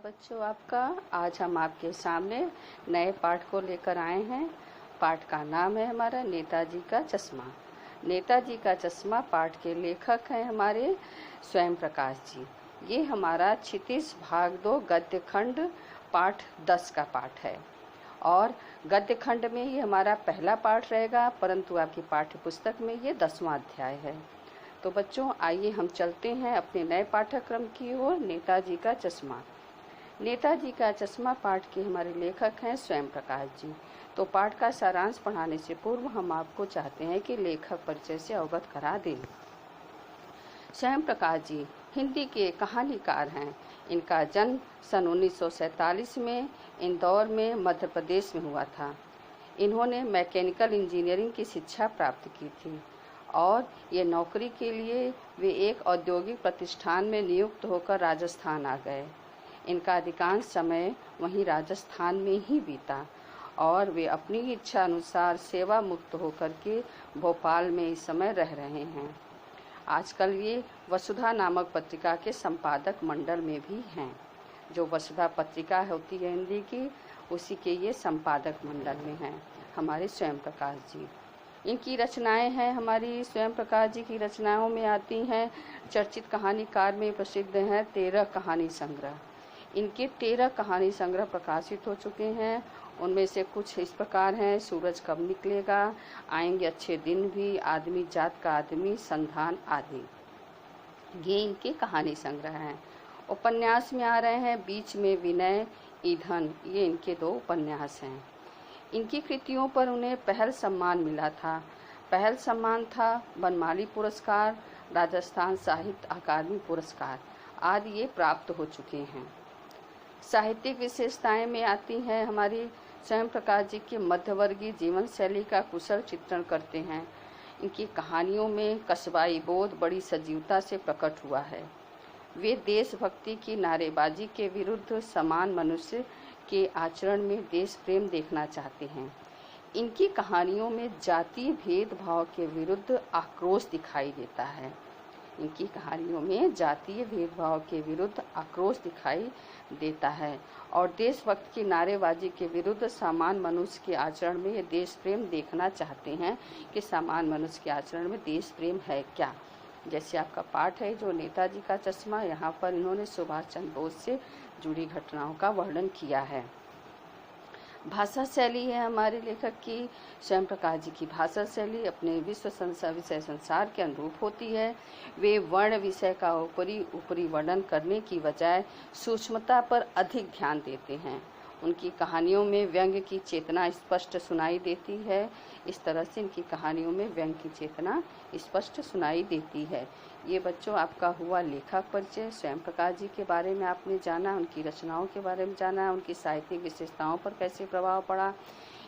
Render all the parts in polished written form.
बच्चों आपका। आज हम आपके सामने नए पाठ को लेकर आए हैं। पाठ का नाम है हमारा नेताजी का चश्मा। नेताजी का चश्मा पाठ के लेखक हैं हमारे स्वयं प्रकाश जी। ये हमारा क्षितिज भाग 2 गद्य खंड पाठ 10 का पाठ है और गद्य खंड में ये हमारा पहला पाठ रहेगा, परंतु आपकी पाठ्य पुस्तक में ये 10वां अध्याय है। तो बच्चों आइए हम चलते हैं अपने नए पाठ्यक्रम की ओर। नेताजी का चश्मा। नेताजी का चश्मा पाठ के हमारे लेखक हैं स्वयं प्रकाश जी। तो पाठ का सारांश पढ़ाने से पूर्व हम आपको चाहते हैं कि लेखक परिचय से अवगत करा दें। स्वयं प्रकाश जी हिंदी के कहानीकार हैं। इनका जन्म सन 1947 में इंदौर में मध्य प्रदेश में हुआ था। इन्होंने मैकेनिकल इंजीनियरिंग की शिक्षा प्राप्त की थी और ये नौकरी के लिए वे एक औद्योगिक प्रतिष्ठान में नियुक्त होकर राजस्थान आ गए। इनका अधिकांश समय वहीं राजस्थान में ही बीता और वे अपनी इच्छा अनुसार सेवा मुक्त होकर के भोपाल में इस समय रह रहे हैं। आजकल ये वसुधा नामक पत्रिका के संपादक मंडल में भी हैं। जो वसुधा पत्रिका होती है हिंदी की, उसी के ये संपादक मंडल में हैं हमारे स्वयं प्रकाश जी। इनकी रचनाएं हैं, हमारी स्वयं प्रकाश जी की रचनाओं में आती हैं। चर्चित कहानीकार में प्रसिद्ध हैं 13 कहानी संग्रह। इनके 13 कहानी संग्रह प्रकाशित हो चुके हैं। उनमें से कुछ इस प्रकार हैं: सूरज कब निकलेगा, आएंगे अच्छे दिन भी, आदमी जात का आदमी, संधान आदि। ये इनके कहानी संग्रह हैं। उपन्यास में आ रहे हैं बीच में विनय, ईंधन। ये इनके 2 उपन्यास हैं। इनकी कृतियों पर उन्हें पहल सम्मान मिला था। पहल सम्मान था बनमाली पुरस्कार, राजस्थान साहित्य अकादमी पुरस्कार आदि ये प्राप्त हो चुके हैं। साहित्यिक विशेषताएं में आती हैं हमारी स्वयं प्रकाश जी के मध्यवर्गीय जीवन शैली का कुशल चित्रण करते हैं। इनकी कहानियों में कस्बाई बोध बड़ी सजीवता से प्रकट हुआ है। वे देशभक्ति की नारेबाजी के विरुद्ध समान मनुष्य के आचरण में देश प्रेम देखना चाहते हैं। इनकी कहानियों में जातीय भेदभाव के विरुद्ध आक्रोश दिखाई देता है। इनकी कहानियों में जातीय भेदभाव के विरुद्ध आक्रोश दिखाई देता है और देशभक्त की नारेबाजी के विरुद्ध समान मनुष्य के आचरण में ये देश प्रेम देखना चाहते हैं कि समान मनुष्य के आचरण में देश प्रेम है क्या। जैसे आपका पाठ है जो नेताजी का चश्मा, यहाँ पर इन्होंने सुभाष चंद्र बोस से जुड़ी घटनाओं का वर्णन किया है। भाषा शैली है हमारे लेखक की स्वयं प्रकाश जी की भाषा शैली अपने विषय संसार के अनुरूप होती है। वे वर्ण विषय का ऊपरी वर्णन करने की बजाय सूक्ष्मता पर अधिक ध्यान देते हैं। उनकी कहानियों में व्यंग्य की चेतना स्पष्ट सुनाई देती है। इस तरह से इनकी कहानियों में व्यंग्य की चेतना स्पष्ट सुनाई देती है। ये बच्चों आपका हुआ लेखक परिचय। स्वयं प्रकाश जी के बारे में आपने जाना, उनकी रचनाओं के बारे में जाना, उनकी साहित्यिक विशेषताओं पर कैसे प्रभाव पड़ा,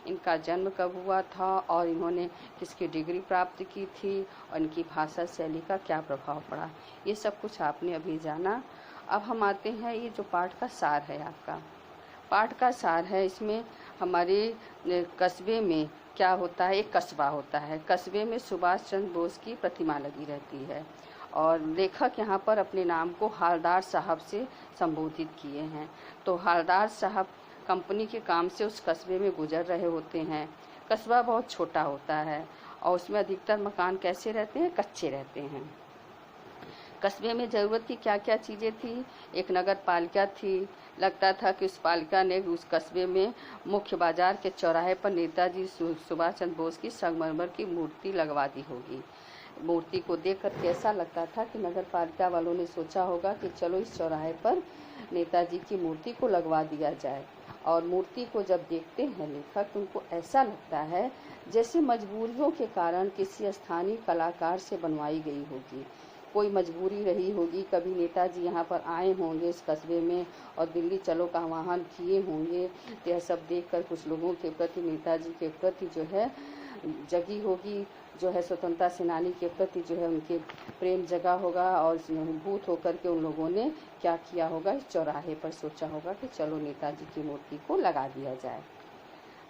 इनका जन्म कब हुआ था और इन्होंने किसकी डिग्री प्राप्त की थी और इनकी भाषा शैली का क्या प्रभाव पड़ा, ये सब कुछ आपने अभी जाना। अब हम आते हैं ये जो पाठ का सार है आपका। पाठ का सार है, इसमें हमारे कस्बे में क्या होता है, एक कस्बा होता है। कस्बे में सुभाष चंद्र बोस की प्रतिमा लगी रहती है और लेखक यहाँ पर अपने नाम को हालदार साहब से संबोधित किए हैं। तो हालदार साहब कंपनी के काम से उस कस्बे में गुजर रहे होते हैं। कस्बा बहुत छोटा होता है और उसमें अधिकतर मकान कैसे रहते हैं, कच्चे रहते हैं। कस्बे में ज़रूरत की क्या क्या चीज़ें थी, एक नगर पालिका थी। लगता था कि उस पालिका ने उस कस्बे में मुख्य बाजार के चौराहे पर नेताजी सुभाष चंद्र बोस की संगमरमर की मूर्ति लगवा दी होगी। मूर्ति को देखकर कैसा लगता था कि नगर पालिका वालों ने सोचा होगा कि चलो इस चौराहे पर नेताजी की मूर्ति को लगवा दिया जाए। और मूर्ति को जब देखते हैं लेखक, उनको ऐसा लगता है जैसे मजबूरियों के कारण किसी स्थानीय कलाकार से बनवाई गई होगी। कोई मजबूरी रही होगी, कभी नेताजी यहाँ पर आए होंगे इस कस्बे में और दिल्ली चलो का आह्वान किए होंगे। तो यह सब देखकर कुछ लोगों के प्रति, नेताजी के प्रति जो है जगी होगी, जो है स्वतंत्रता सेनानी के प्रति जो है उनके प्रेम जगा होगा और भूत होकर के उन लोगों ने क्या किया होगा, इस चौराहे पर सोचा होगा कि चलो नेताजी की मूर्ति को लगा दिया जाए।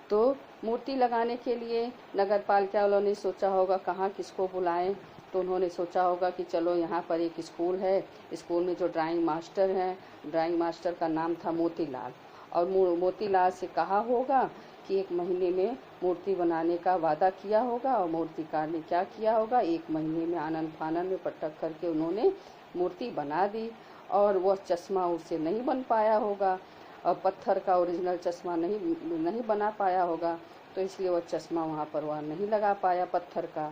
तो मूर्ति लगाने के लिए नगर पालिका वालों ने सोचा होगा कहाँ किसको बुलाएं, तो उन्होंने सोचा होगा कि चलो यहाँ पर एक स्कूल है, स्कूल में जो ड्राइंग मास्टर हैं, ड्राइंग मास्टर का नाम था मोतीलाल, और मोतीलाल से कहा होगा कि 1 महीने में मूर्ति बनाने का वादा किया होगा। और मूर्तिकार ने क्या किया होगा, 1 महीने में आनन फानन में पटक करके उन्होंने मूर्ति बना दी। और वह चश्मा उससे नहीं बन पाया होगा, और पत्थर का ओरिजिनल चश्मा नहीं बना पाया होगा, तो इसलिए वह चश्मा वहाँ पर वह नहीं लगा पाया पत्थर का।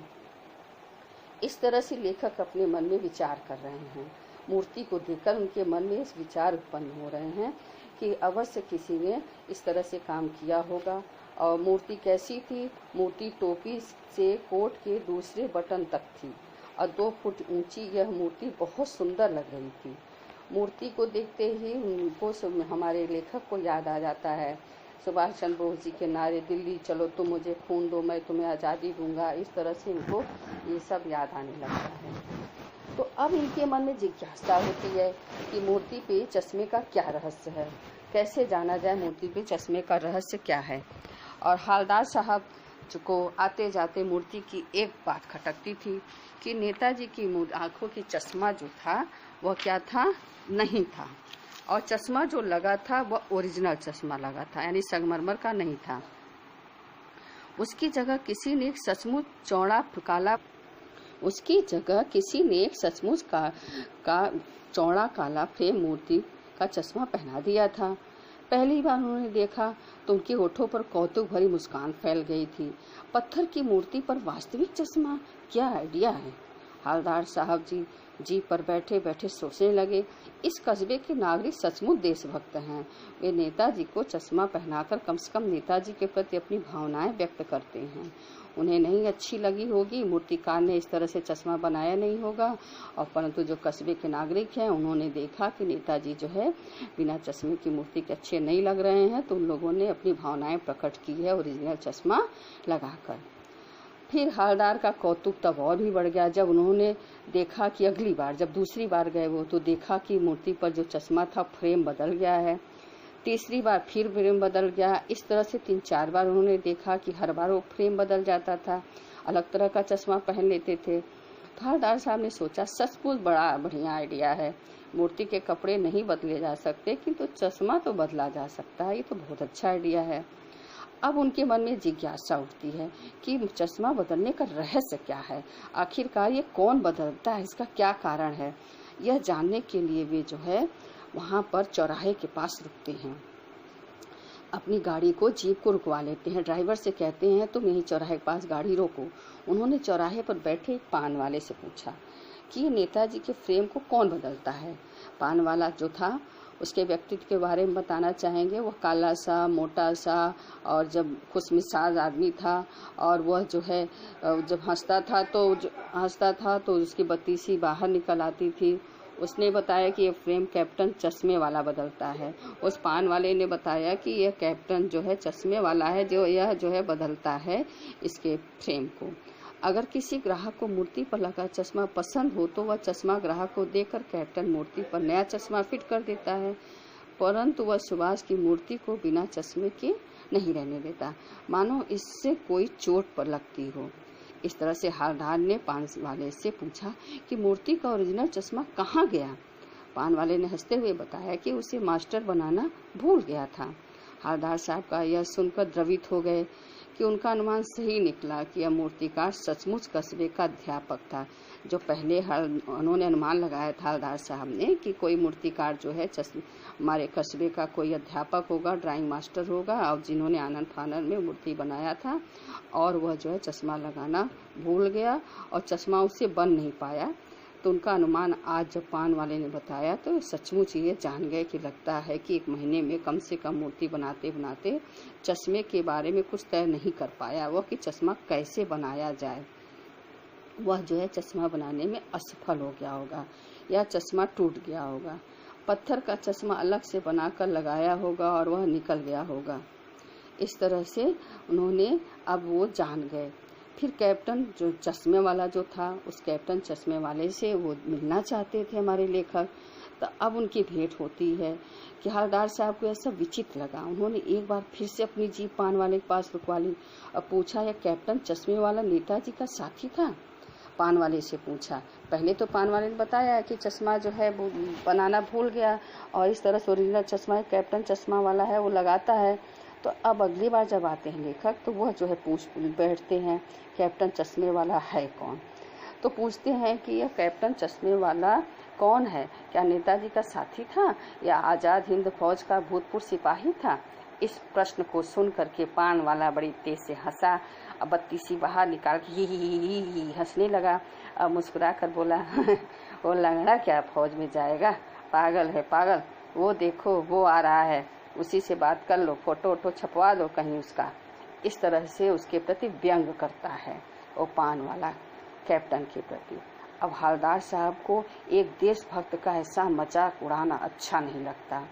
इस तरह से लेखक अपने मन में विचार कर रहे हैं। मूर्ति को देखकर उनके मन में इस विचार उत्पन्न हो रहे हैं कि अवश्य किसी ने इस तरह से काम किया होगा। और मूर्ति कैसी थी, मूर्ति टोपी से कोट के दूसरे बटन तक थी, और 2 फुट ऊंची यह मूर्ति बहुत सुंदर लग रही थी। मूर्ति को देखते ही उनको हमारे लेखक को याद आ जाता है सुभाष चंद्र बोस जी के नारे, दिल्ली चलो तुम मुझे खून दो मैं तुम्हें आज़ादी दूंगा। इस तरह से इनको ये सब याद आने लगता है। तो अब इनके मन में जिज्ञासा होती है कि मूर्ति पे चश्मे का क्या रहस्य है, कैसे जाना जाए मूर्ति पे चश्मे का रहस्य क्या है। और हवलदार साहब को आते जाते मूर्ति की एक बात खटकती थी कि नेताजी की आंखों की चश्मा जो था वह क्या था, नहीं था, और चश्मा जो लगा था वह ओरिजिनल चश्मा लगा था, यानी संगमरमर का नहीं था। उसकी जगह किसी ने एक सचमुच चौड़ा काला फ्रेम मूर्ति का चश्मा पहना दिया था। पहली बार उन्होंने देखा तो उनके होठों पर कौतुक भरी मुस्कान फैल गई थी। पत्थर की मूर्ति पर वास्तविक चश्मा, क्या आइडिया है। हवलदार साहब जी पर बैठे बैठे सोचने लगे, इस कस्बे के नागरिक सचमुच देशभक्त हैं। वे नेताजी को चश्मा पहनाकर कम से कम नेताजी के प्रति अपनी भावनाएं व्यक्त करते हैं। उन्हें नहीं अच्छी लगी होगी, मूर्तिकार ने इस तरह से चश्मा बनाया नहीं होगा, और परंतु जो कस्बे के नागरिक हैं उन्होंने देखा कि नेताजी जो है बिना चश्मे की मूर्ति के अच्छे नहीं लग रहे हैं, तो उन लोगों ने अपनी भावनाएं प्रकट की है ओरिजिनल चश्मा लगाकर। फिर हवलदार का कौतुक तब और भी बढ़ गया जब उन्होंने देखा कि अगली बार जब दूसरी बार गए वो, तो देखा कि मूर्ति पर जो चश्मा था फ्रेम बदल गया है। तीसरी बार फिर फ्रेम बदल गया। इस तरह से 3-4 बार उन्होंने देखा कि हर बार वो फ्रेम बदल जाता था, अलग तरह का चश्मा पहन लेते थे। तो हवलदार साहब ने सोचा, सचमुच बड़ा बढ़िया आइडिया है। मूर्ति के कपड़े नहीं बदले जा सकते किंतु चश्मा तो बदला जा सकता है, ये तो बहुत अच्छा आइडिया है। अब उनके मन में जिज्ञासा उठती है कि चश्मा बदलने का रहस्य क्या है, आखिरकार ये कौन बदलता है, इसका क्या कारण है। यह जानने के लिए वे जो है वहाँ पर चौराहे के पास रुकते हैं, अपनी गाड़ी को जीप को रुकवा लेते हैं। ड्राइवर से कहते हैं तुम यहीं चौराहे के पास गाड़ी रोको। उन्होंने चौराहे पर बैठे एक पान वाले से पूछा कि नेताजी के फ्रेम को कौन बदलता है। पान वाला जो था उसके व्यक्तित्व के बारे में बताना चाहेंगे। वह काला सा, मोटा सा और जब खुशमिजाज आदमी था, और वह जो है जब हंसता था तो उसकी बत्तीसी बाहर निकल आती थी। उसने बताया कि यह फ्रेम कैप्टन चश्मे वाला बदलता है। उस पान वाले ने बताया कि यह कैप्टन जो है चश्मे वाला है, यह जो है बदलता है इसके फ्रेम को। अगर किसी ग्राहक को मूर्ति पर लगा चश्मा पसंद हो तो वह चश्मा ग्राहक को देकर कैप्टन मूर्ति पर नया चश्मा फिट कर देता है, परंतु वह सुभाष की मूर्ति को बिना चश्मे के नहीं रहने देता, मानो इससे कोई चोट पर लगती हो। इस तरह से हवलदार ने पान वाले से पूछा कि मूर्ति का ओरिजिनल चश्मा कहाँ गया। पान वाले ने हंसते हुए बताया कि उसे मास्टर बनाना भूल गया था। हवलदार साहब का यह सुनकर द्रवित हो गए कि उनका अनुमान सही निकला कि यह मूर्तिकार सचमुच कस्बे का अध्यापक था। जो पहले उन्होंने अनुमान लगाया था हवलदार साहब ने कि कोई मूर्तिकार जो है हमारे कस्बे का कोई अध्यापक होगा, ड्राइंग मास्टर होगा, और जिन्होंने आनन फानन में मूर्ति बनाया था, और वह जो है चश्मा लगाना भूल गया और चश्मा उससे बन नहीं पाया। तो उनका अनुमान आज जब पान वाले ने बताया तो सचमुच ये जान गए कि लगता है कि 1 महीने में कम से कम मूर्ति बनाते बनाते चश्मे के बारे में कुछ तय नहीं कर पाया वह कि चश्मा कैसे बनाया जाए। वह जो है चश्मा बनाने में असफल हो गया होगा या चश्मा टूट गया होगा, पत्थर का चश्मा अलग से बनाकर लगाया होगा और वह निकल गया होगा। इस तरह से उन्होंने अब वो जान गए। फिर कैप्टन जो चश्मे वाला जो था, उस कैप्टन चश्मे वाले से वो मिलना चाहते थे हमारे लेखक। तो अब उनकी भेंट होती है कि हवलदार साहब को ऐसा विचित्र लगा। उन्होंने एक बार फिर से अपनी जीप पान वाले के पास रुकवा ली और पूछा, यह कैप्टन चश्मे वाला नेताजी का साथी था। पान वाले से पूछा। पहले तो पान वाले ने बताया कि चश्मा जो है वो बनाना भूल गया और इस तरह से ओरिजिनल चश्मा कैप्टन चश्मा वाला है वो लगाता है। तो अब अगली बार जब आते हैं लेखक तो वह जो है पूछ बैठते हैं कैप्टन चश्मे वाला है कौन। तो पूछते हैं कि यह कैप्टन चश्मे वाला कौन है, क्या नेताजी का साथी था या आज़ाद हिंद फौज का भूतपूर्व सिपाही था। इस प्रश्न को सुन करके पान वाला बड़ी तेज से हंसा, अब बत्ती सी बाहर निकाल के ही हंसने लगा। अब मुस्कुरा कर बोला वो लंगड़ा क्या फौज में जाएगा, पागल है पागल, वो देखो वो आ रहा है, उसी से बात कर लो, फोटो वोटो छपवा दो कहीं उसका। इस तरह से उसके प्रति व्यंग करता है वो पान वाला कैप्टन के प्रति। अब हवलदार साहब को एक देशभक्त का ऐसा मजाक उड़ाना अच्छा नहीं लगता।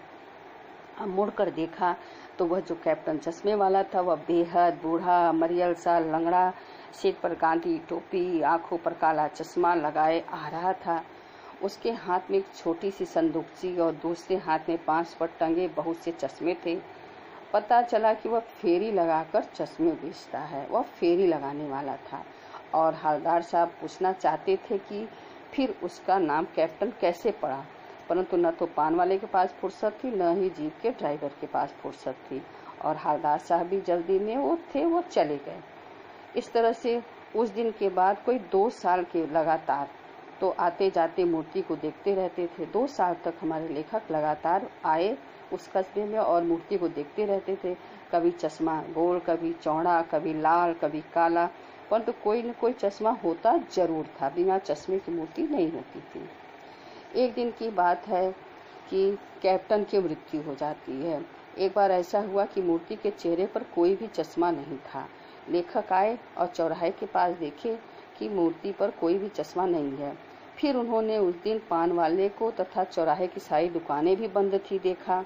अब मुड़कर देखा तो वह जो कैप्टन चश्मे वाला था वह बेहद बूढ़ा मरियल सा लंगड़ा, सिर पर गांधी टोपी, आंखों पर काला चश्मा लगाए आ रहा था। उसके हाथ में एक छोटी सी संदूक सी और दूसरे हाथ में 5 पर टंगे बहुत से चश्मे थे। पता चला कि वह फेरी लगाकर चश्मे बेचता है, वह फेरी लगाने वाला था। और हवलदार साहब पूछना चाहते थे कि फिर उसका नाम कैप्टन कैसे पड़ा, परंतु न तो पान वाले के पास फुर्सत थी न ही जीप के ड्राइवर के पास फुर्सत थी और हवलदार साहब भी जल्दी में वो चले गए। इस तरह से उस दिन के बाद कोई 2 साल के लगातार तो आते जाते मूर्ति को देखते रहते थे। 2 साल तक हमारे लेखक लगातार आए उस कस्बे में और मूर्ति को देखते रहते थे। कभी चश्मा गोल, कभी चौड़ा, कभी लाल, कभी काला, परंतु कोई न कोई चश्मा होता जरूर था, बिना चश्मे की मूर्ति नहीं होती थी। एक दिन की बात है कि कैप्टन की मृत्यु हो जाती है। एक बार ऐसा हुआ कि मूर्ति के चेहरे पर कोई भी चश्मा नहीं था। लेखक आए और चौराहे के पास देखे कि मूर्ति पर कोई भी चश्मा नहीं है। फिर उन्होंने उस दिन पान वाले को तथा चौराहे की सारी दुकानें भी बंद थी देखा,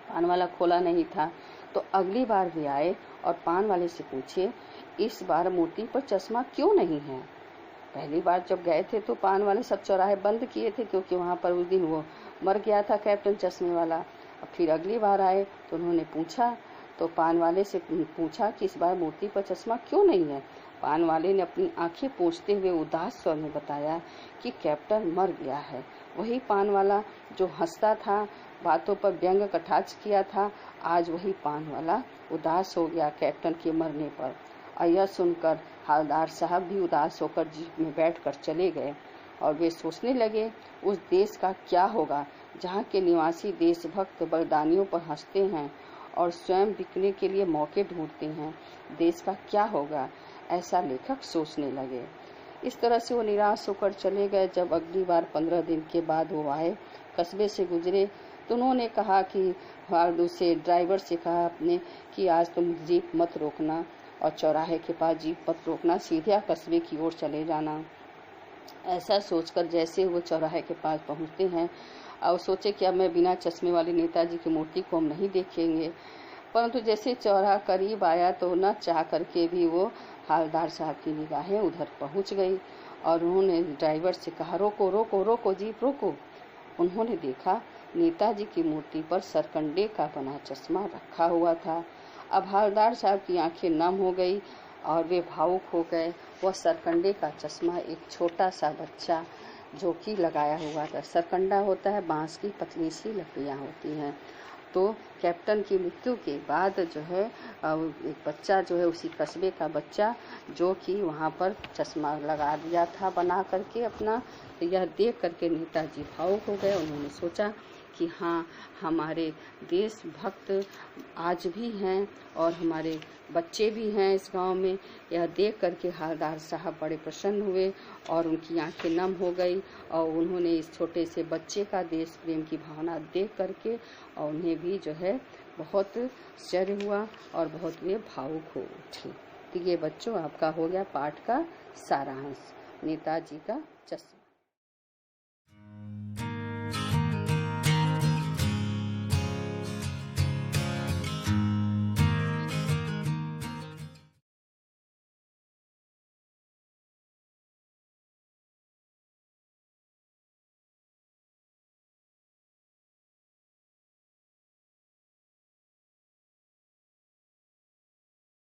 पान वाला खोला नहीं था। तो अगली बार भी आए और पान वाले से पूछे इस बार मूर्ति पर चश्मा क्यों नहीं है। पहली बार जब गए थे तो पान वाले सब चौराहे बंद किए थे क्योंकि वहां पर उस दिन वो मर गया था कैप्टन चश्मे वाला। फिर अगली बार आए तो उन्होंने पूछा, तो पान वाले से पूछा कि इस बार मूर्ति पर चश्मा क्यों नहीं है। पान वाले ने अपनी आंखें पोंछते हुए उदास स्वर में बताया कि कैप्टन मर गया है। वही पान वाला जो हंसता था, बातों पर व्यंग कटाक्ष किया था, आज वही पान वाला उदास हो गया कैप्टन के मरने पर। और यह सुनकर हवलदार साहब भी उदास होकर जीप में बैठकर चले गए और वे सोचने लगे उस देश का क्या होगा जहाँ के निवासी देशभक्त बलिदानियों पर हंसते हैं और स्वयं बिकने के लिए मौके ढूंढते हैं। देश का क्या होगा, ऐसा लेखक सोचने लगे। इस तरह से वो निराश होकर चले गए। जब अगली बार 15 दिन के बाद वो आए, कस्बे से गुजरे, तो उन्होंने कहा कि दूसरे ड्राइवर से कहा अपने कि आज तुम जीप मत रोकना और चौराहे के पास जीप मत रोकना, सीधे कस्बे की ओर चले जाना। ऐसा सोचकर जैसे वो चौराहे के पास पहुंचते हैं और सोचे कि अब मैं बिना चश्मे वाले नेताजी की मूर्ति को हम नहीं देखेंगे, परंतु जैसे चौराहा करीब आया तो न चाह करके भी वो हवलदार साहब की निगाहें उधर पहुंच गई और उन्होंने ड्राइवर से कहा रोको रोको रोको जीप रोको। उन्होंने देखा नेताजी की मूर्ति पर सरकंडे का बना चश्मा रखा हुआ था। अब हवलदार साहब की आंखें नम हो गई और वे भावुक हो गए। वह सरकंडे का चश्मा एक छोटा सा बच्चा जो कि लगाया हुआ था। सरकंडा होता है बांस की पतली सी लकड़ियां होती हैं। तो कैप्टन की मृत्यु के बाद जो है एक बच्चा जो है उसी कस्बे का बच्चा जो कि वहाँ पर चश्मा लगा दिया था बना करके अपना। तो यह देख करके नेताजी भावुक हो गए। उन्होंने सोचा कि हाँ, हमारे देशभक्त आज भी हैं और हमारे बच्चे भी हैं इस गांव में। यह देख करके हवलदार साहब बड़े प्रसन्न हुए और उनकी आंखें नम हो गई और उन्होंने इस छोटे से बच्चे का देश प्रेम की भावना देख करके और उन्हें भी जो है बहुत आश्चर्य हुआ और बहुत वे भावुक हो उठे। तो ये बच्चों आपका हो गया पाठ का सारांश, नेताजी का चश्मा।